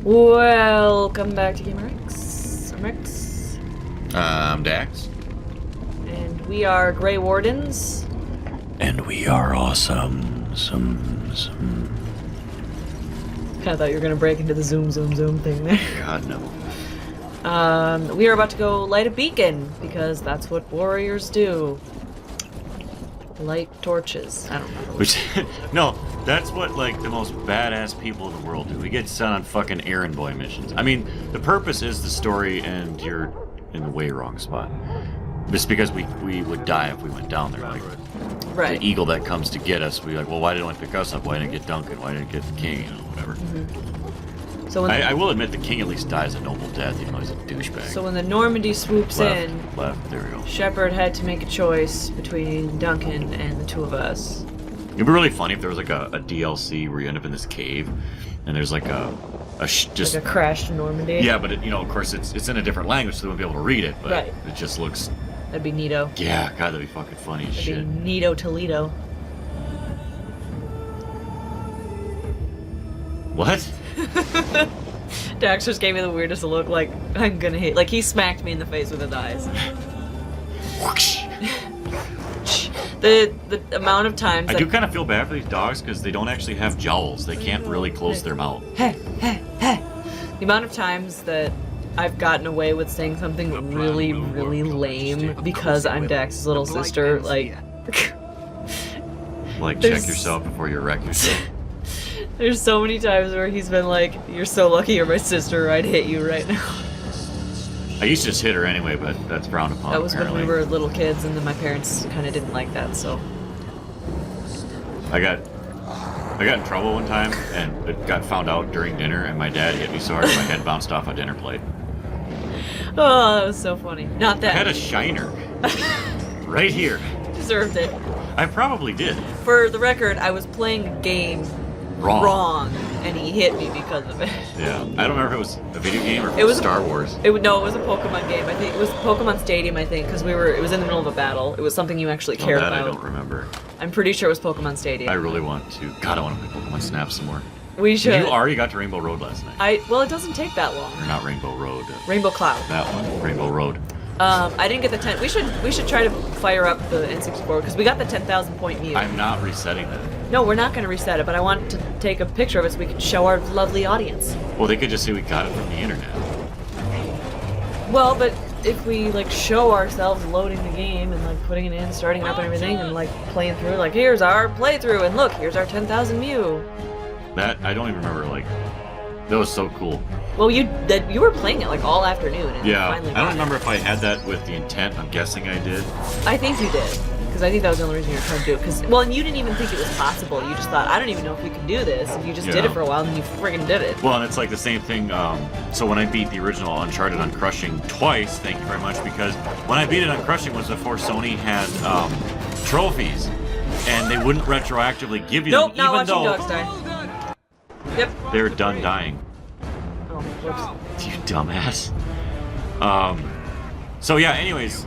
Welcome back to GamerX. I'm Rex. I'm Dax. And we are Grey Wardens. And we are awesome. Kinda thought you were gonna break into the zoom thing there. God, no. We are about to go light a beacon, because that's what warriors do. Light torches. I don't know. Which, no, that's what, like, the most badass people in the world do. We get sent on fucking errand boy missions. I mean, the purpose is the story, and you're in the way wrong spot. Just because we would die if we went down there. Like, right. The eagle that comes to get us, we're like, well, why didn't it pick us up? Why didn't it get Duncan? Why didn't it get the king? You know, whatever. Mm-hmm. So when I will admit the king at least dies a noble death, even though he's a douchebag. So when the Normandy swoops in, there we go. Shepard had to make a choice between Duncan and the two of us. It'd be really funny if there was like a DLC where you end up in this cave, and there's like just like a crash to Normandy. Yeah, but it, of course it's in a different language, so they won't be able to read it. But right. It just looks. That'd be neato. Yeah, God, that'd be fucking funny as shit. That'd be neato Toledo. What? Dax just gave me the weirdest look, like, I'm gonna hit. Like, he smacked me in the face with his eyes. the amount of times I do kind of feel bad for these dogs because they don't actually have jowls. They can't really close their mouth. Hey. The amount of times that I've gotten away with saying something really, really lame because I'm Dax's little sister, like... Like, check yourself before you wreck yourself. There's so many times where he's been like, you're so lucky you're my sister, or I'd hit you right now. I used to just hit her anyway, but that's frowned upon. That was apparently. when we were little kids, and then my parents kind of didn't like that, so... I got in trouble one time, and it got found out during dinner, and my dad hit me so hard my head bounced off a dinner plate. Oh, that was so funny. Not that. I had a shiner. Right here. Deserved it. I probably did. For the record, I was playing a game wrong, and he hit me because of it. Yeah. I don't remember if it was a video game or if it was Star Wars. No, it was a Pokemon game. I think it was Pokemon Stadium, I think, because it was in the middle of a battle. It was something you actually cared about. I don't remember. I'm pretty sure it was Pokemon Stadium. I really want to. God, I want to play Pokemon Snap some more. We should. You already got to Rainbow Road last night. Well, it doesn't take that long. Or not Rainbow Road. Rainbow Cloud. That one. Rainbow Road. I didn't get the 10. We should try to fire up the N64 because we got the 10,000 point Mew. I'm not resetting that. No, we're not going to reset it, but I want to take a picture of it so we can show our lovely audience. Well, they could just say we got it from the internet. Well, but if we like show ourselves loading the game and like putting it in, starting it up and everything, and like playing through, like here's our playthrough, and look, here's our 10,000 Mew. That I don't even remember. Like, that was so cool. Well, you were playing it like all afternoon. And Yeah, finally I don't remember if I had that with the intent. I'm guessing I did. I think you did, because I think that was the only reason you were trying to do it. Because and you didn't even think it was possible. You just thought, I don't even know if we can do this. And you just did it for a while, and then you friggin' did it. Well, and it's like the same thing. So when I beat the original Uncharted on Crushing twice, thank you very much, because when I beat it on Crushing was before Sony had trophies, and they wouldn't retroactively give you them, not even watching though dogs die. Yep. they're done dying. Oh, whoops. You dumbass. So yeah, anyways,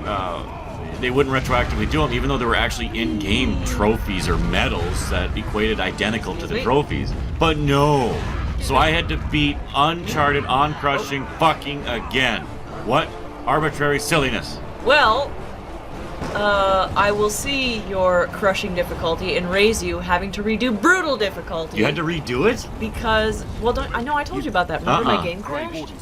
they wouldn't retroactively do them, even though there were actually in-game trophies or medals that equated identical to the trophies. But no. So I had to beat Uncharted on Crushing fucking again. What arbitrary silliness. Well, I will see your crushing difficulty and raise you having to redo brutal difficulty. You had to redo it? Because, I know I told you about that. Remember my game crashed?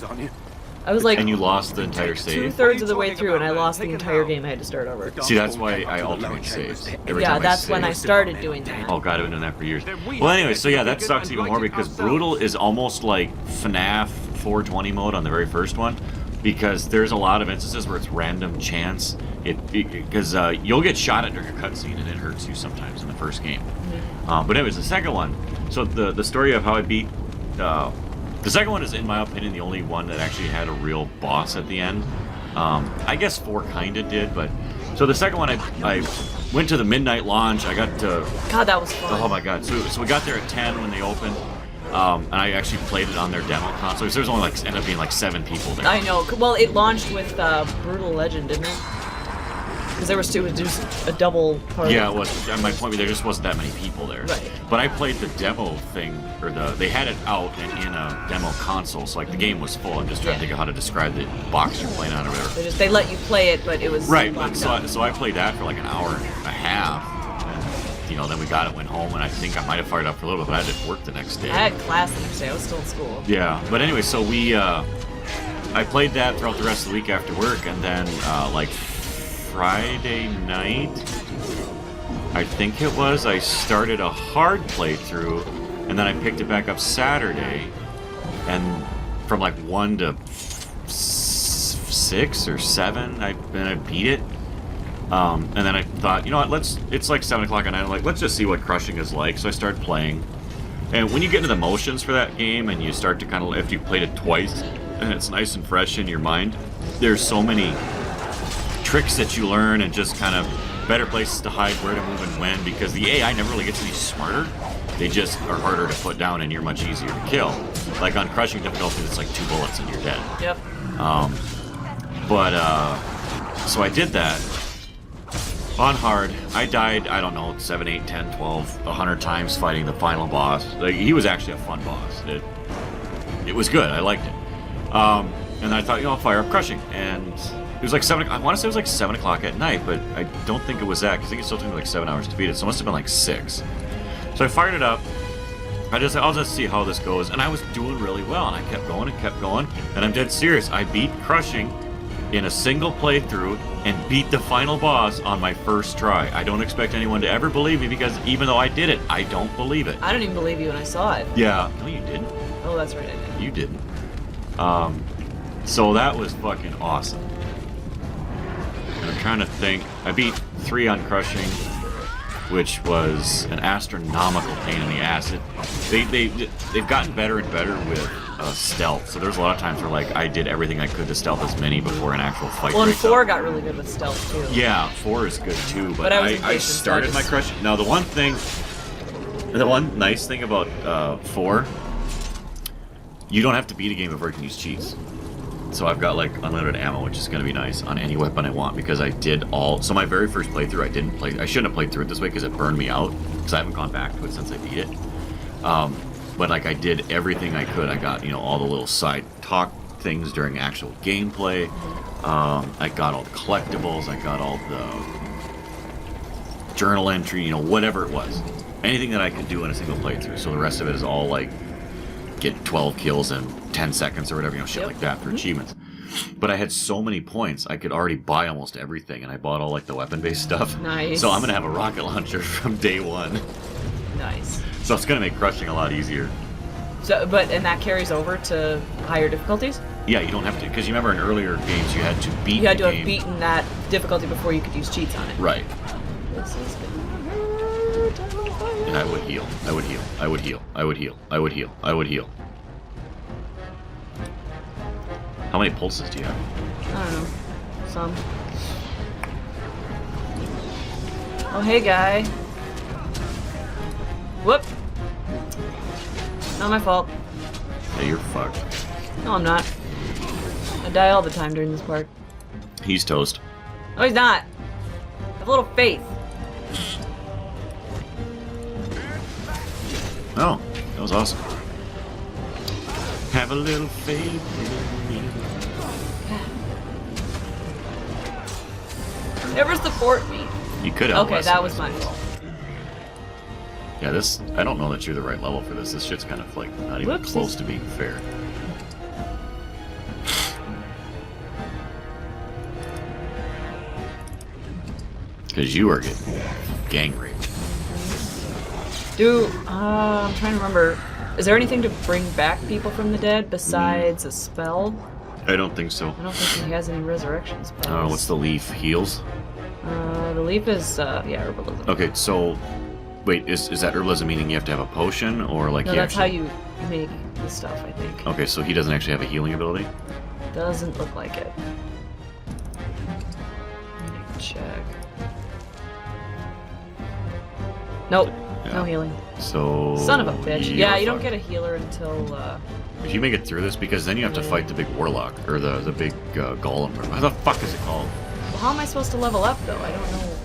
I was like... And you lost the entire save? 2/3 of the way through, and I lost the entire game. I had to start over. See, that's why I alternate saves. Yeah, that's when I started doing that. Oh god, I've been doing that for years. Well, anyway, so yeah, that sucks even more because Brutal is almost like FNAF 420 mode on the very first one, because there's a lot of instances where it's random chance. Because you'll get shot at during a cutscene and it hurts you sometimes in the first game. Mm-hmm. But anyways, the second one. So the story of how I beat. The second one is, in my opinion, the only one that actually had a real boss at the end. I guess 4 kinda did, but so the second one I went to the midnight launch. I got to. God, that was fun. Oh my god! So we got there at 10 when they opened. And I actually played it on their demo console. So there's only ended up being like 7 people there. I know. Well, it launched with Brutal Legend, didn't it? Because there was just a double party. Yeah, it was. My point, there just wasn't that many people there. Right. But I played the demo thing, or they had it out and in a demo console, so like the game was full. I'm just trying to think of how to describe the box you're playing on or whatever. They let you play it, but it was Right. locked So up. I played that for like an hour and a half. And, you know, then we got it, went home, and I think I might have fired up for a little bit, but I didn't work the next day. I had class the next day. I was still in school. Yeah. But anyway, so I played that throughout the rest of the week after work, and then like Friday night, I think it was, I started a hard playthrough, and then I picked it back up Saturday, and from like 1 to 6 or 7, I beat it. And then I thought, you know what, it's like 7 o'clock at night, I'm like, let's just see what crushing is like. So I started playing. And when you get into the motions for that game, and you start to kind of, if you played it twice, and it's nice and fresh in your mind, there's so many tricks that you learn, and just kind of better places to hide, where to move and when, because the AI never really gets any smarter. They just are harder to put down, and you're much easier to kill. Like on crushing difficulty, it's like 2 bullets and you're dead. Yep. So I did that on hard. I died, I don't know, 7, 8, 10, 12, 100 times fighting the final boss. Like, he was actually a fun boss. It was good. I liked it. And then I thought, you know, I'll fire up crushing. And it was like 7. I want to say it was like 7 o'clock at night, but I don't think it was that, because I think it still took me like 7 hours to beat it. So it must have been like 6. So I fired it up. I'll just see how this goes. And I was doing really well, and I kept going and kept going. And I'm dead serious. I beat crushing in a single playthrough and beat the final boss on my first try. I don't expect anyone to ever believe me, because even though I did it, I don't believe it. I don't even believe you when I saw it. Yeah. No, you didn't. Oh, that's right, I did. You didn't. So that was fucking awesome. And I'm trying to think. I beat 3 on crushing, which was an astronomical pain in the ass. They've gotten better and better with stealth. So there's a lot of times where like I did everything I could to stealth as many before an actual fight. Well, and breaks 4 out. got really good with stealth too. Yeah, 4 is good too. But I was I impatient, started so I my crushing. Now the one nice thing about 4, you don't have to beat a game before you can use cheats. So I've got like unlimited ammo, which is going to be nice on any weapon I want, because I did all. So my very first playthrough, I shouldn't have played through it this way, because it burned me out, because I haven't gone back to it since I beat it. But like I did everything I could. I got, you know, all the little side talk things during actual gameplay. I got all the collectibles. I got all the journal entry, you know, whatever it was. Anything that I could do in a single playthrough. So the rest of it is all like get 12 kills in 10 seconds or whatever, you know, shit like that for achievements. But I had so many points, I could already buy almost everything, and I bought all like the weapon-based stuff. Nice. So I'm gonna have a rocket launcher from day 1. Nice. So it's gonna make crushing a lot easier. So, and that carries over to higher difficulties? Yeah, you don't have to, because you remember in earlier games you had to beat You had the to game. have beaten that difficulty before you could use cheats on it. Right. This is gonna hurt. I'm on fire. And I would heal. I would heal. I would heal. I would heal. I would heal. I would heal. How many pulses do you have? I don't know. Some. Oh, hey, guy. Whoop. Not my fault. Yeah, you're fucked. No, I'm not. I die all the time during this part. He's toast. No, he's not. Have a little faith. Oh, that was awesome. Have a little faith in me. Never support me. You could have. Okay, that was mine. Yeah, I don't know that you're the right level for this. This shit's kind of like not even Whoopsies. close to being fair. Because you are getting gang raped. I'm trying to remember. Is there anything to bring back people from the dead besides a spell? I don't think so. I don't think he has any resurrection spells. Oh, what's the leaf? Heals? The leaf is, herbalism. Okay, so wait, is that herbalism meaning you have to have a potion, or like No, you that's actually... how you make the stuff, I think. Okay, so he doesn't actually have a healing ability? Doesn't look like it. Let me check. Nope, Yeah. no healing. So... Son of a bitch. you're Yeah, you don't fucked. get a healer until, If you make it through this, because then you have to fight the big warlock, or the big golem. How the fuck is it called? how am I supposed to level up, though? I don't know.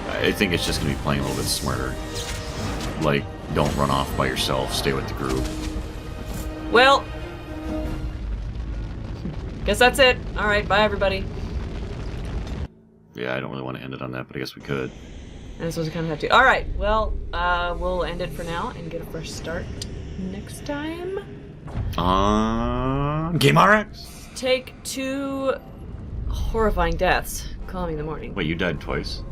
I think it's just going to be playing a little bit smarter. Like, don't run off by yourself. Stay with the group. Well, guess that's it. All right, bye, everybody. Yeah, I don't really want to end it on that, but I guess we could. And this was kind of have to. All right, well, we'll end it for now and get a fresh start next time. Game RX. Take 2 horrifying deaths. Call me in the morning. Wait, you died twice?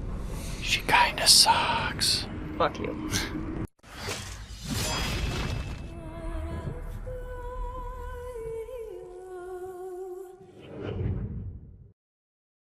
She kinda sucks. Fuck you.